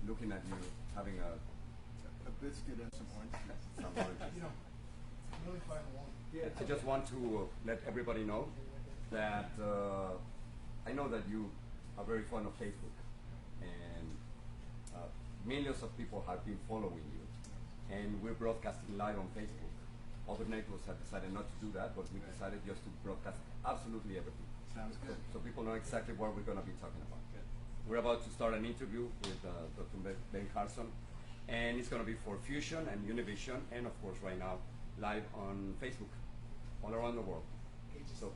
looking at you having a biscuit and some orange juice. some oranges. You know, really fine wine. Yeah, I just want to let everybody know that I know that you are very fond of Facebook, and millions of people have been following you, and we're broadcasting live on Facebook. Other networks have decided not to do that, but we decided just to broadcast absolutely everything. Sounds good. So people know exactly what we're going to be talking about. Good. We're about to start an interview with Dr. Ben Carson, and it's going to be for Fusion and Univision, and of course right now live on Facebook all around the world. So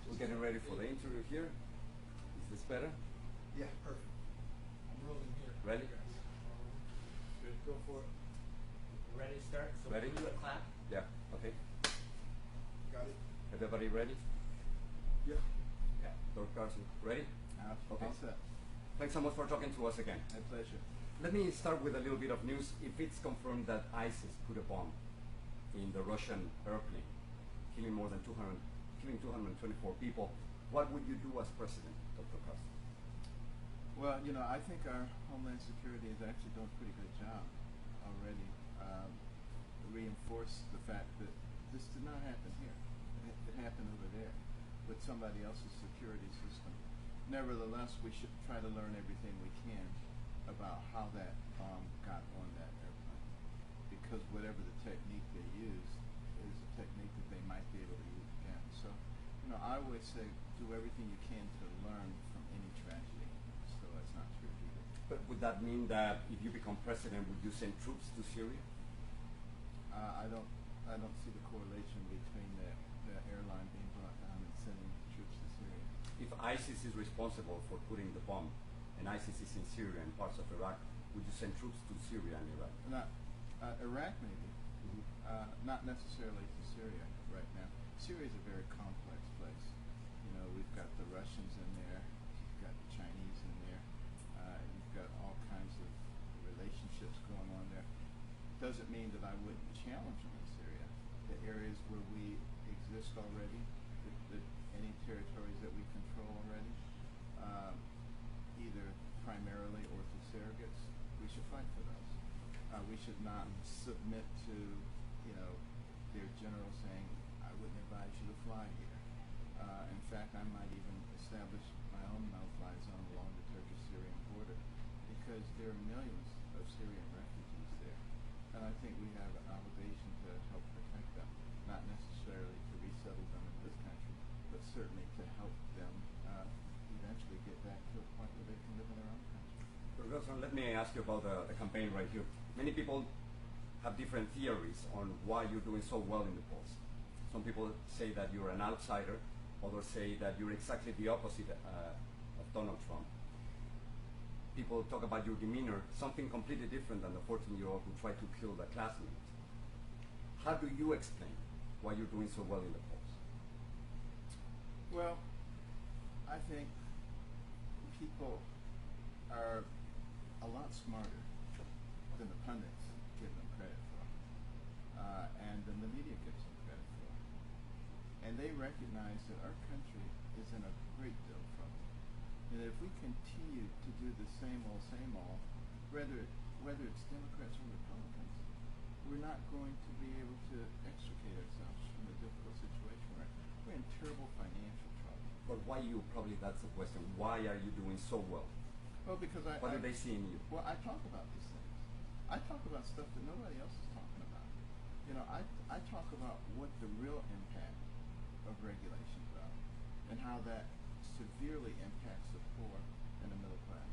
we're getting ready for the interview here. Is this better? Yeah, perfect. I'm rolling here. Ready? Good. Go for it. Ready to start? So Ready? we'll do a clap. Yeah, okay. Got it? Everybody ready? Yeah. Yeah. Dr. Carson, ready? Okay. All set. Thanks so much for talking to us again. My pleasure. Let me start with a little bit of news. If it's confirmed that ISIS put a bomb in the Russian airplane, killing 224 people, what would you do as president, Dr. Carson? Well, you know, I think our Homeland Security is actually doing a pretty good job already. Reinforce the fact that this did not happen here. It happened over there with somebody else's security system. Nevertheless, we should try to learn everything we can about how that bomb got on that airplane, because whatever the technique they use is a technique that they might be able to use again. So, you know, I always say do everything you can to learn from any tragedy, so that's not to repeat it. But would that mean that if you become president, would you send troops to Syria? I don't see the correlation between the airline being brought down and sending troops to Syria. If ISIS is responsible for putting the bomb, and ISIS is in Syria and parts of Iraq, would you send troops to Syria and Iraq? Not Iraq, maybe. Not necessarily to Syria right now. Syria is a very complex place. You know, we've got the Russians in there, you've got the Chinese in there, you've got all kinds of relationships going on there. Doesn't mean that I wouldn't challenge them in Syria. The areas where we exist already, any territories that we control already, either primarily or through surrogates, we should fight for those. We should not submit to, you know, their general saying, I wouldn't advise you to fly here. In fact, I might even establish my own no-fly zone along the Turkish-Syrian border, because there are millions of Syrian refugees there. And I think we have an obligation to help protect them, not necessarily to resettle them in this country, but certainly to help them eventually get back to a point where they can live in their own country. Professor, let me ask you about the campaign right here. Many people have different theories on why you're doing so well in the polls. Some people say that you're an outsider, others say that you're exactly the opposite of Donald Trump. People talk about your demeanor, something completely different than the 14-year-old who tried to kill the classmate. How do you explain why you're doing so well in the polls? Well, I think people are a lot smarter than the pundits give them credit for, and than the media gives them credit for. And they recognize that our country is in a great deal of trouble. And if we continue to do the same old, whether it's Democrats or Republicans, we're not going to be able to extricate ourselves from the difficult situation we're in. We're in terrible financial trouble. But why you? Probably that's the question. Why are you doing so well? Well, because What do they see in you? Well, I talk about these things. I talk about stuff that nobody else is talking about. You know, I talk about what the real impact of regulations are and how that severely impacts the poor and the middle class.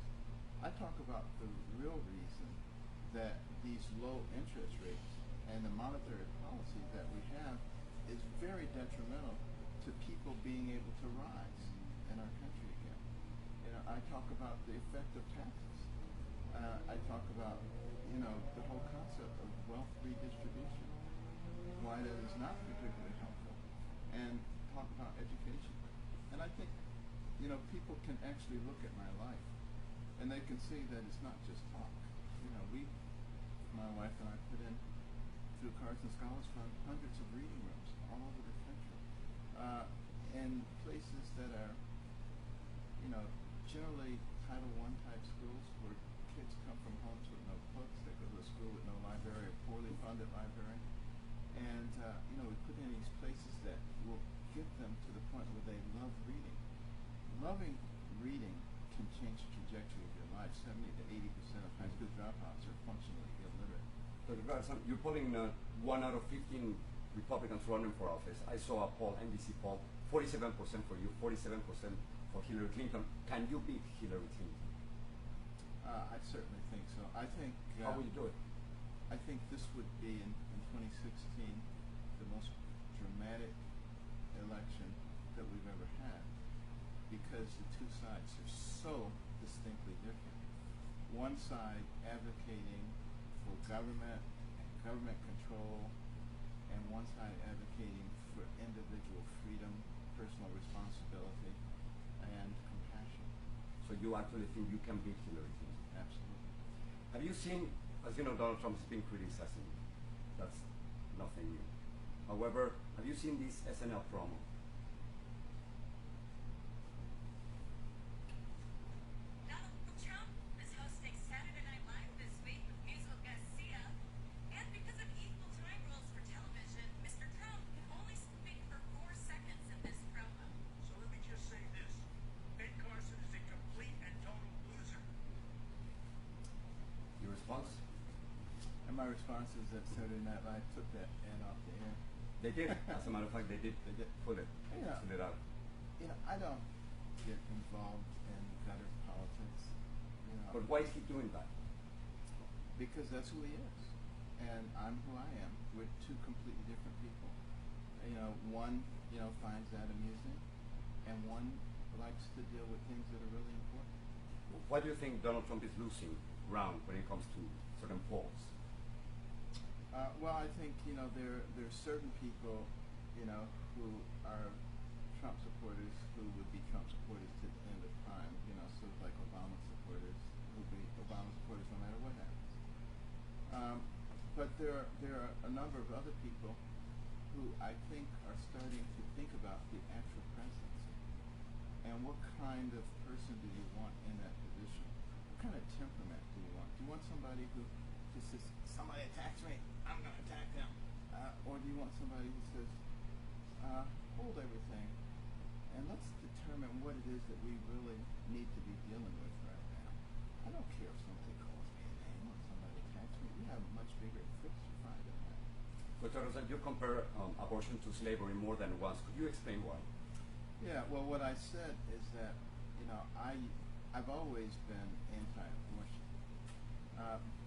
I talk about the real reason that these low interest rates and the monetary policy that we have is very detrimental to people being able to rise in our country again. You know, I talk about the effect of taxes. I talk about, you know, the whole concept of wealth redistribution, why that is not particularly helpful, and talk about education. And I think, you know, people can actually look at my life, and they can see that it's not just talk. You know, my wife and I put in, through Carson Scholars Fund, hundreds of reading rooms all over the country, in places that are, you know, generally Title I type schools where kids 70 to 80% of high school dropouts are functionally illiterate. Dr. Carson, you're polling 1 out of 15 Republicans running for office. I saw a poll, NBC poll, 47% for you, 47% for Hillary Clinton. Can you beat Hillary Clinton? I certainly think so. I think. How will you do it? I think this would be in 2016 the most dramatic election that we've ever had, because the two sides are so distinctly different. One side advocating for government and government control, and one side advocating for individual freedom, personal responsibility, and compassion. So you actually think you can beat Hillary Clinton? Absolutely. Have you seen, as you know, Donald Trump has been criticizing you. That's nothing new. However, have you seen this SNL promo? Donald Trump is hosting Saturday Night Live this week with musical guest Sia. And because of equal time rules for television, Mr. Trump can only speak for 4 seconds in this promo. So let me just say this. Ben Carson is a complete and total loser. Your response? And my response is that Saturday Night Live took that ad off the air. They did. As a matter of fact, they did. They did pull it. Yeah. Pull it out. You know, I don't get involved in gutter politics. You know, But why is he doing that? because that's who he is, and I'm who I am. We're two completely different people. You know, one finds that amusing, and one likes to deal with things that are really important. Why do you think Donald Trump is losing ground when it comes to certain polls? Well, I think there are certain people, who are Trump supporters who would be Trump supporters to the end of time. Sort of like Obama supporters who would be Obama supporters no matter what happens. But there are a number of other people who I think are starting to think about the actual presidency and what kind of person do you want in that position? What kind of temperament do you want? Do you want somebody who just says, somebody attacks me, I'm going to attack them? Or do you want somebody who says, hold everything and let's determine what it is that we really need to be dealing with right now? I don't care if somebody calls me a name or somebody attacks me. We have much bigger fish to fry than that. Dr. Rosen, you compare abortion to slavery more than once. Could you explain why? Yeah, well, what I said is that, I've always been anti-abortion.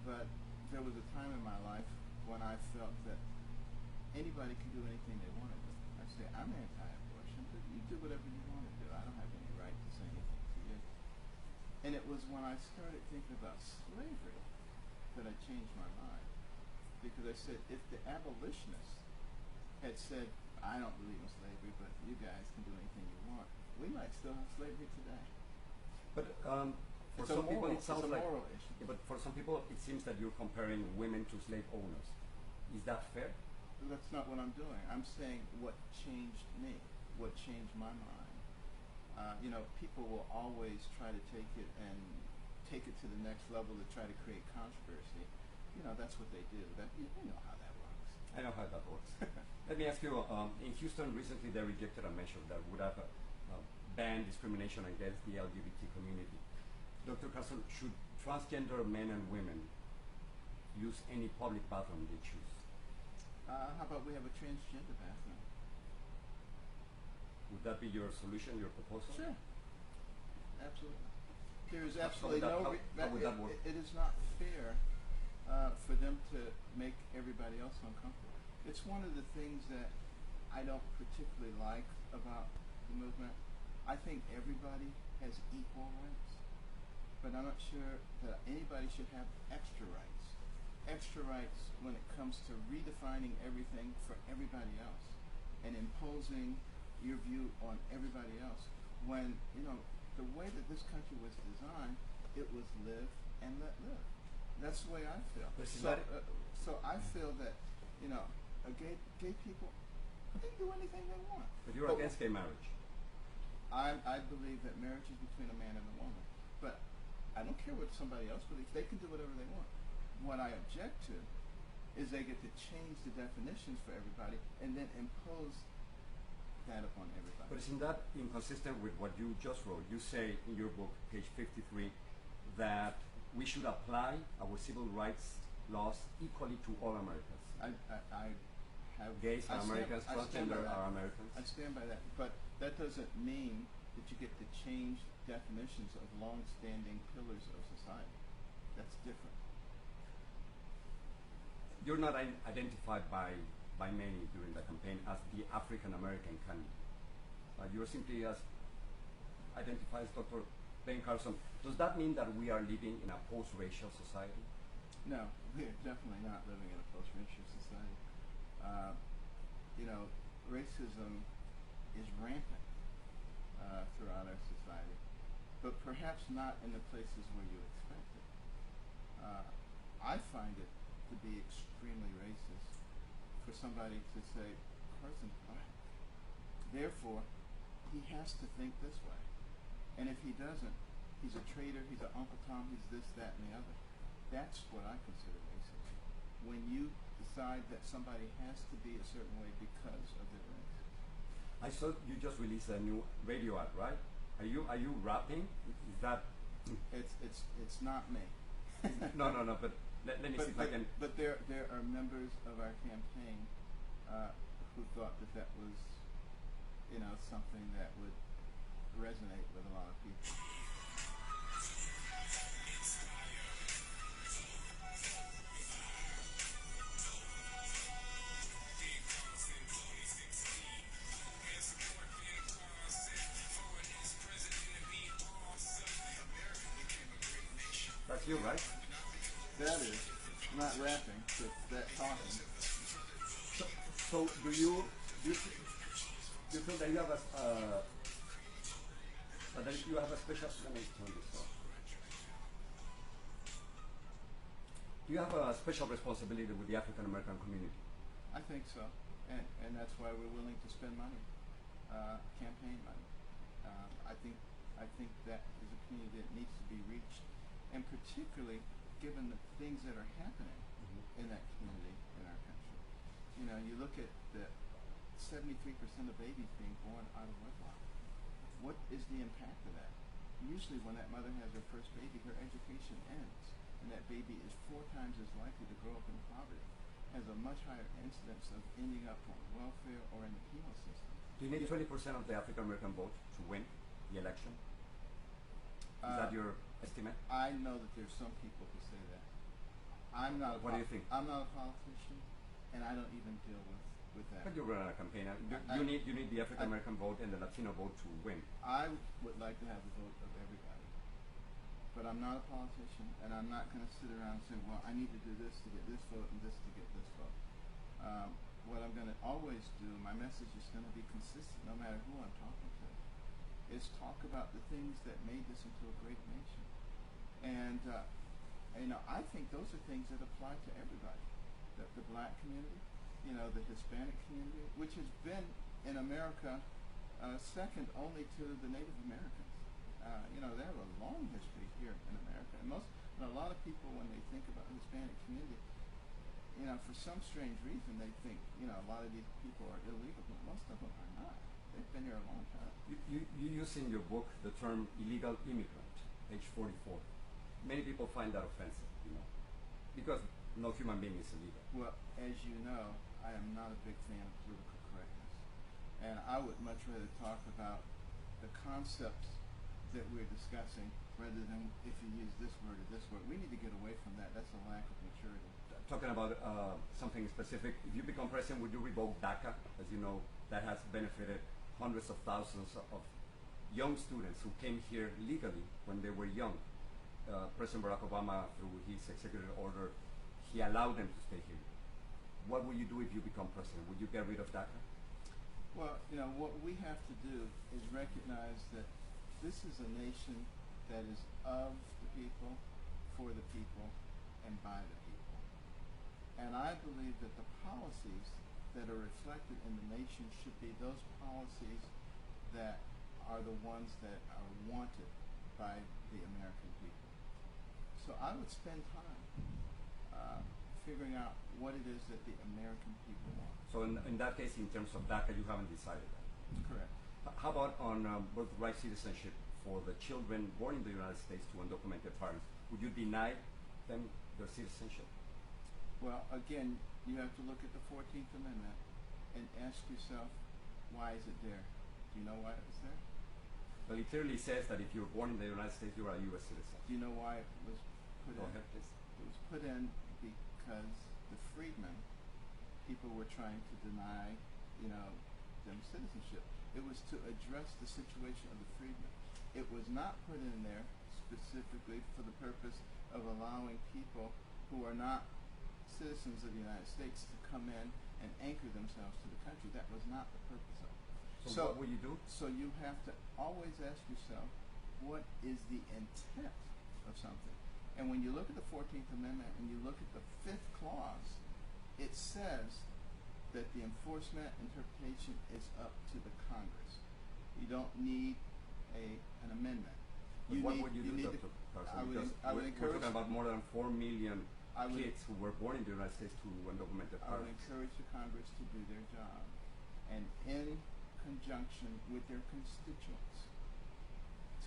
But there was a time in my life when I felt that anybody can do anything they want to do. I say, I'm anti-abortion, but you do whatever you want to do. I don't have any right to say anything to you. And it was when I started thinking about slavery that I changed my mind. Because I said, if the abolitionists had said, I don't believe in slavery, but you guys can do anything you want, we might still have slavery today. But for It's a some people, moral- it sounds it's a like. moral issue. Yeah, but for some people, it seems that you're comparing women to slave owners. Is that fair? That's not what I'm doing. I'm saying what changed me, what changed my mind. People will always try to take it to the next level to try to create controversy. That's what they do. You know how that works. I know how that works. Let me ask you, in Houston recently they rejected a measure that would have banned discrimination against the LGBT community. Dr. Carson, should transgender men and women use any public bathroom they choose? How about we have a transgender bathroom? Would that be your solution, your proposal? Sure. Absolutely. There is How absolutely would that- no. how would that work? It is not fair for them to make everybody else uncomfortable. It's one of the things that I don't particularly like about the movement. I think everybody has equal rights, but I'm not sure that anybody should have extra rights. Extra rights when it comes to redefining everything for everybody else and imposing your view on everybody else. When, the way that this country was designed, it was live and let live. That's the way I feel. But is So, that- so I feel that, gay people, they can do anything they want. But you're against gay marriage. I believe that marriage is between a man and a woman. But I don't care what somebody else believes. They can do whatever they want. What I object to is they get to change the definitions for everybody and then impose that upon everybody. But isn't that inconsistent with what you just wrote? You say in your book, page 53, that we should apply our civil rights laws equally to all Americans. I have Gays are I stand- Americans, I stand by transgender that. are Americans. I stand by that, but that doesn't mean that you get to change definitions of long-standing pillars of society. That's different. You're not identified by many during the campaign as the African American candidate. You're simply as identified as Dr. Ben Carson. Does that mean that we are living in a post-racial society? No, we're definitely not living in a post-racial society. You know, racism is rampant throughout our society, but perhaps not in the places where you expect it. I find it to be extremely racist for somebody to say, Carson's black. Therefore, he has to think this way. And if he doesn't, he's a traitor, he's an Uncle Tom, he's this, that, and the other. That's what I consider racism. When you decide that somebody has to be a certain way because of their race. I saw you just released a new radio ad, right? Are you rapping? Is that? It's not me. No, but let me see if I can. But there are members of our campaign who thought that was, you know, something that would resonate with a lot of people. That's you, right? That is not rapping, but that talking. So do you feel that you have a special? Let me turn this off. Do you have a special responsibility with the African American community? I think so, and that's why we're willing to spend money, campaign money. I think that is a community that needs to be reached, and particularly given the things that are happening in that community in our country. You know, you look at the 73% of babies being born out of wedlock. What is the impact of that? Usually when that mother has her first baby, her education ends, and that baby is 4 times as likely to grow up in poverty, has a much higher incidence of ending up on welfare or in the penal system. Do you need 20% of the African American vote to win the election? Is that your estimate? I know that there's some people who say that. I'm not. What do you think? I'm not a politician, and I don't even deal with that. But you run a campaign. You need the African American vote and the Latino vote to win. I would like to have the vote of everybody, but I'm not a politician, and I'm not going to sit around and say, well, I need to do this to get this vote and this to get this vote. What I'm going to always do, my message is going to be consistent no matter who I'm talking to, is talk about the things that made this into a great nation. And you know, I think those are things that apply to everybody. The black community, you know, the Hispanic community, which has been in America second only to the Native Americans. You know, they have a long history here in America. And a lot of people, when they think about the Hispanic community, you know, for some strange reason, they think, you know, a lot of these people are illegal, but most of them are not. They've been here a long time. You use in your book the term illegal immigrant, age 44. Many people find that offensive, you know, because no human being is illegal. Well, as you know, I am not a big fan of political correctness. And I would much rather talk about the concepts that we're discussing rather than if you use this word or this word. We need to get away from that. That's a lack of maturity. Talking about something specific, if you become president, would you revoke DACA? As you know, that has benefited hundreds of thousands of young students who came here legally when they were young. President Barack Obama, through his executive order, he allowed them to stay here. What will you do if you become president? Would you get rid of DACA? Well, you know, what we have to do is recognize that this is a nation that is of the people, for the people, and by the people. And I believe that the policies that are reflected in the nation should be those policies that are the ones that are wanted by the American people. So I would spend time figuring out what it is that the American people want. So in that case, in terms of DACA, you haven't decided that. Correct. How about on birthright citizenship for the children born in the United States to undocumented parents, would you deny them their citizenship? Well, again, you have to look at the 14th Amendment and ask yourself, why is it there? Do you know why it was there? Well, it clearly says that if you're born in the United States, you are a U.S. citizen. Do you know why it was put Go in? ahead, please. It was put in because the freedmen, people were trying to deny, them citizenship. It was to address the situation of the freedmen. It was not put in there specifically for the purpose of allowing people who are not citizens of the United States to come in and anchor themselves to the country. That was not the purpose of it. So what would you do? So you have to always ask yourself, what is the intent of something? And when you look at the 14th Amendment and you look at the 5th clause, it says that the enforcement interpretation is up to the Congress. You don't need an amendment. But what would you do, Dr. Carson? I would We're encourage. talking about more than 4 million I would- kids who were born in the United States to undocumented I would parents. encourage the Congress to do their job, and in conjunction with their constituents,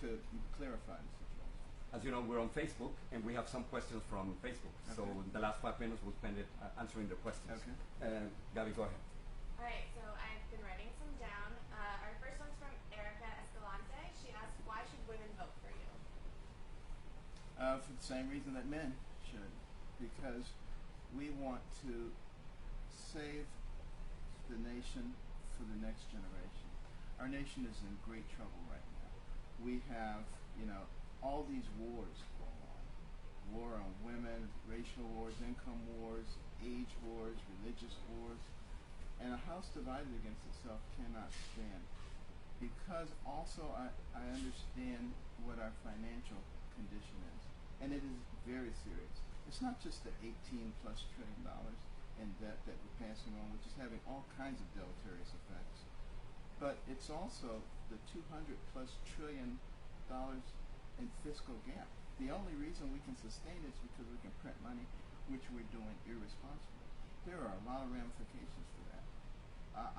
to clarify the situation. As you know, we're on Facebook, and we have some questions from Facebook. So Okay. the last 5 minutes we'll spend it answering the questions. Okay. Gabby, go ahead. All right, so I've been writing some down. Our first one's from Erica Escalante. She asks, why should women vote for you? For the same reason that men should, because we want to save the nation for the next generation. Our nation is in great trouble right now. We have, all these wars going on. War on women, racial wars, income wars, age wars, religious wars. And a house divided against itself cannot stand. Because also I understand what our financial condition is. And it is very serious. It's not just the $18+ trillion in debt that we're passing on, which is having all kinds of deleterious effects. But it's also the $200+ trillion in fiscal gap. The only reason we can sustain it is because we can print money, which we're doing irresponsibly. There are a lot of ramifications for that.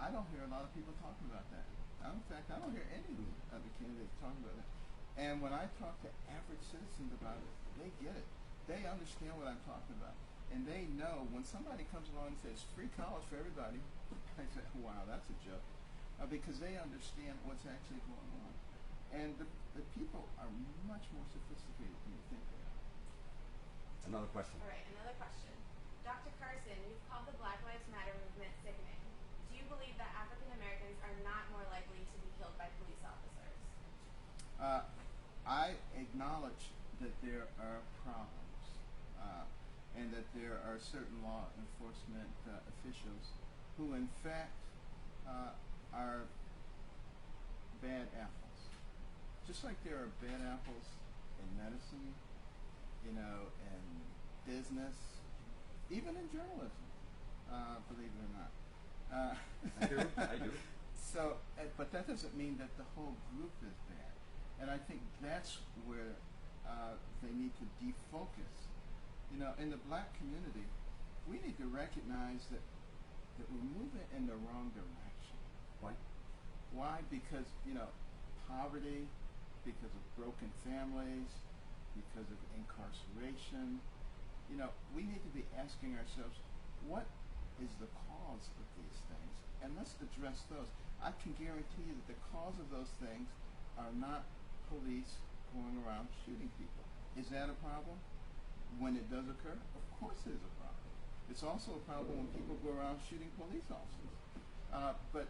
I don't hear a lot of people talking about that. In fact, I don't hear any of the candidates talking about that. And when I talk to average citizens about it, they get it. They understand what I'm talking about. And they know when somebody comes along and says free college for everybody, I say, wow, that's a joke. Because they understand what's actually going on. And the people are much more sophisticated than you think they are. Another question. All right, another question. Dr. Carson, you've called the Black Lives Matter movement sickening. Do you believe that African Americans are not more likely to be killed by police officers? I acknowledge that there are problems and that there are certain law enforcement officials who in fact are bad apples. Just like there are bad apples in medicine, in business, even in journalism, believe it or not. I do. So, but that doesn't mean that the whole group is bad. And I think that's where they need to defocus. In the black community, we need to recognize that we're moving in the wrong direction. Why? Why? Because, poverty, because of broken families, because of incarceration. We need to be asking ourselves, what is the cause of these things? And let's address those. I can guarantee you that the cause of those things are not police going around shooting people. Is that a problem? When it does occur? Of course it is a problem. It's also a problem when people go around shooting police officers. But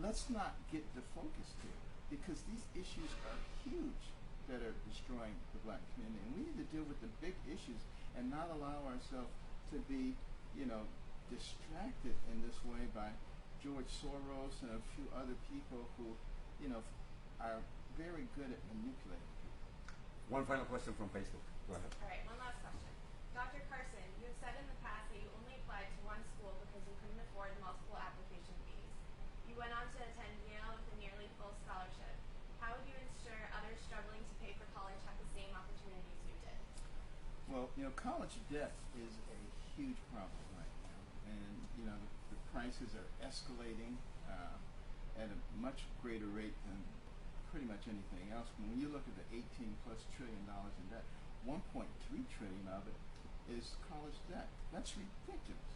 let's not get defocused here, because these issues are huge that are destroying the black community. And we need to deal with the big issues and not allow ourselves to be, distracted in this way by George Soros and a few other people who, are very good at manipulating people. One final question from Facebook. Go ahead. All right, one last question. Dr. Carson, you have said in the past that you only applied to one school because you couldn't afford multiple application fees. You went on to attend Yale with a nearly full scholarship. How would you ensure others struggling to pay for college have the same opportunities you did? Well, college debt is a huge problem right now. And, the prices are escalating at a much greater rate than pretty much anything else. When you look at the 18 plus trillion dollars in debt, 1.3 trillion of it is college debt. That's ridiculous.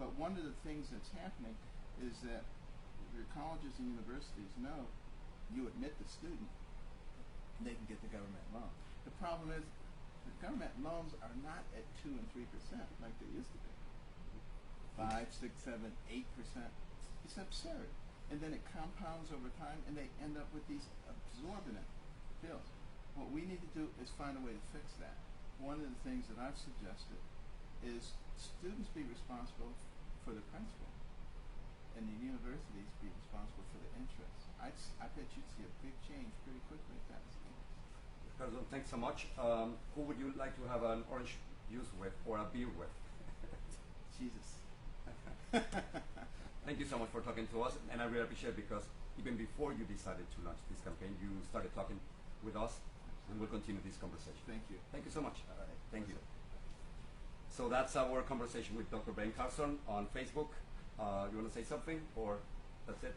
But one of the things that's happening is that the colleges and universities know you admit the student, they can get the government loan. The problem is the government loans are not at 2 and 3% like they used to be. 5, 6, 7, 8%. It's absurd. And then it compounds over time, and they end up with these exorbitant bills. What we need to do is find a way to fix that. One of the things that I've suggested is students be responsible for the principal, and the universities be responsible for the interest. I bet you'd see a big change pretty quickly if that was the case. Carson, thanks so much. Who would you like to have an orange juice with or a beer with? Jesus. Thank you so much for talking to us, and I really appreciate it because even before you decided to launch this campaign, you started talking with us, and we'll continue this conversation. Thank you. Thank you so much. All right. Thank you. So that's our conversation with Dr. Ben Carson on Facebook. You want to say something, or that's it?